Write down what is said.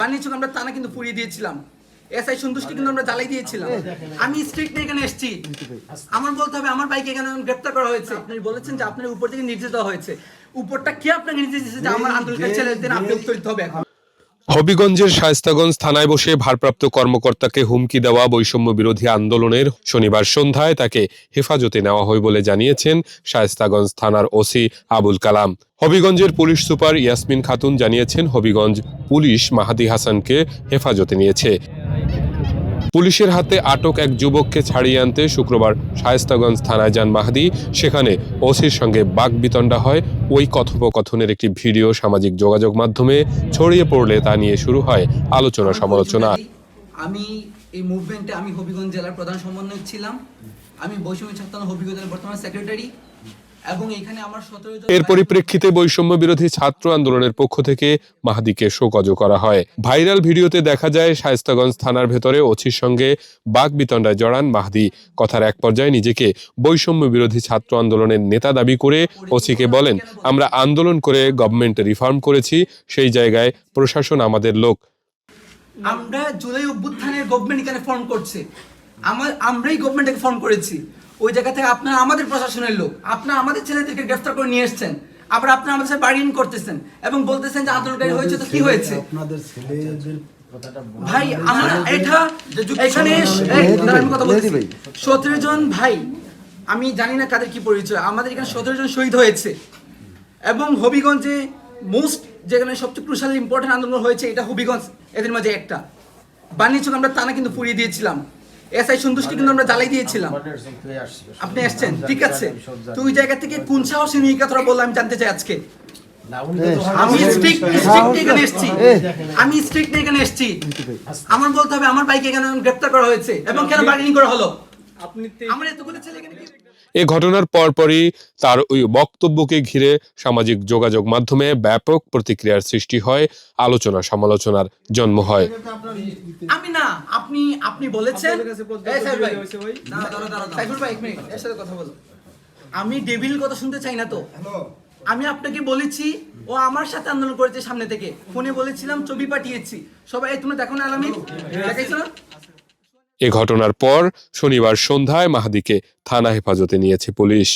বাণিজ্যক আমরা টানা কিন্তু পুড়িয়ে দিয়েছিলাম। এসআই সন্তুষ্টি কিন্তু আমরা জ্বালাই দিয়েছিলাম। আমি স্ট্রিক্ট নিয়ে এখানে এসেছি। আমার বলতে হবে আমার বাইকে এখানে গ্রেফতার করা হয়েছে। আপনি বলেছেন যে আপনার উপর থেকে নির্দেশ দেওয়া হয়েছে। উপরটা কে আপনাকে নির্দেশ দিয়েছে যে আমার আন্দোলনকারী ছেলেদের আপনি উত্তর দিতে হবে এখন? হবিগঞ্জের শায়েস্তাগঞ্জ থানায় বসে ভারপ্রাপ্ত কর্মকর্তাকে হুমকি দেওয়া বৈষম্য বিরোধী আন্দোলনের শনিবার সন্ধ্যায় তাকে হেফাজতে নেওয়া হয় বলে জানিয়েছেন শায়েস্তাগঞ্জ থানার ওসি আবুল কালাম। হবিগঞ্জের পুলিশ সুপার ইয়াসমিন খাতুন জানিয়েছেন, হবিগঞ্জ পুলিশ মাহাদি হাসানকে হেফাজতে নিয়েছে। পুলিশের হাতে আটক এক যুবককে ছাড়িয়ে আনতে শুক্রবার শায়েস্তাগঞ্জ থানায় যান মাহাদি। সেখানে ওসির সঙ্গে বাকবিতণ্ডা হয়। ওই কথোপকথনের একটি ভিডিও সামাজিক যোগাযোগ মাধ্যমে ছড়িয়ে পড়লে তা নিয়ে শুরু হয় আলোচনা সমালোচনা। আমি এই মুভমেন্টে আমি হবিগঞ্জ জেলার প্রধান সমন্বয়ক ছিলাম। আমি বৈষম্য ছাত্র হবিগঞ্জ জেলার বর্তমান সেক্রেটারি এবং এখানে আমার 17 এর পরিপ্রেক্ষিতে বৈষম্য বিরোধী ছাত্র আন্দোলনের পক্ষ থেকে মাহাদিকে শোকজও করা হয়। ভাইরাল ভিডিওতে দেখা যায় শায়েস্তাগঞ্জ থানার ভেতরে ওসির সঙ্গে বাকবিতণ্ডায় জড়ান মাহাদি। কথার এক পর্যায়ে নিজেকে বৈষম্য বিরোধী ছাত্র আন্দোলনের নেতা দাবি করে ওসিকে বলেন, আমরা আন্দোলন করে গভর্নমেন্ট রিফর্ম করেছি, সেই জায়গায় প্রশাসন আমাদের লোক। আমরা জুলাই অভ্যুত্থানের গভর্নমেন্ট এখানে ফর্ম করছে, আমরাই গভর্নমেন্টকে ফর্ম করেছি। ওই জায়গা থেকে আপনারা আমাদের প্রশাসনের লোক, আপনারা আমাদের ছেলেদেরকে গ্রেফতার করে নিয়ে এসেছেন, আবার আপনারা আমাদের সাথে বার্গেনিং করতেছেন এবং বলতেছেন যে আন্দোলনকারী হয়েছে। তো কি হয়েছে ভাই? আমরা এটা এখানে আমি কথা বলছি 17 জন ভাই, আমি জানি না কাদের কি পরিচয়, আমাদের এখানে 17 জন শহীদ হয়েছে এবং হবিগঞ্জে মোস্ট যেখানে সবচেয়ে ক্রুশাল ইম্পর্টেন্ট আন্দোলন হয়েছে এটা হবিগঞ্জ, এদের মাঝে একটা। বাণিজ্যক আমরা টানা কিন্তু পুড়িয়ে দিয়েছিলাম। এসআই সন্তুষ্টি কিন্তু আমরা জ্বালাই দিয়েছিলাম। আপনি আসছেন, ঠিক আছে, তো ওই জায়গা থেকে কোন সাহসে নিয়ে কথাটা বললাম আমি জানতে চাই আজকে। আমি স্ট্রিক্ট এখানে এসেছি। আমি স্ট্রিক্ট এখানে এসেছি। আমার বলতে হবে আমার বাইকে এখানে গ্রেফতার করা হয়েছে এবং কেন বার্গেনিং করা হলো? আমার এতগুলো ছেলে এখানে এ ঘটনার পরপরই তার ওই বক্তব্যকে ঘিরে সামাজিক যোগাযোগ মাধ্যমে ব্যাপক প্রতিক্রিয়ার সৃষ্টি হয়, আলোচনা সমালোচনার জন্ম হয়। আমি না, আপনি বলেছেন এর সাথে কথা বলো। আমি ডেভিল কথা শুনতে চাই না তো। আমি আপনাকে বলেছি ও আমার সাথে আন্দোলন করেছে, সামনে থেকে ফোনে বলেছিলাম, ছবি পাঠিয়েছি, সবাই তোমরা দেখো না, আলামিন দেখাইছো না? এ ঘটনার পর শনিবার সন্ধ্যায় মাহাদিকে থানা হেফাজতে নিয়েছে পুলিশ।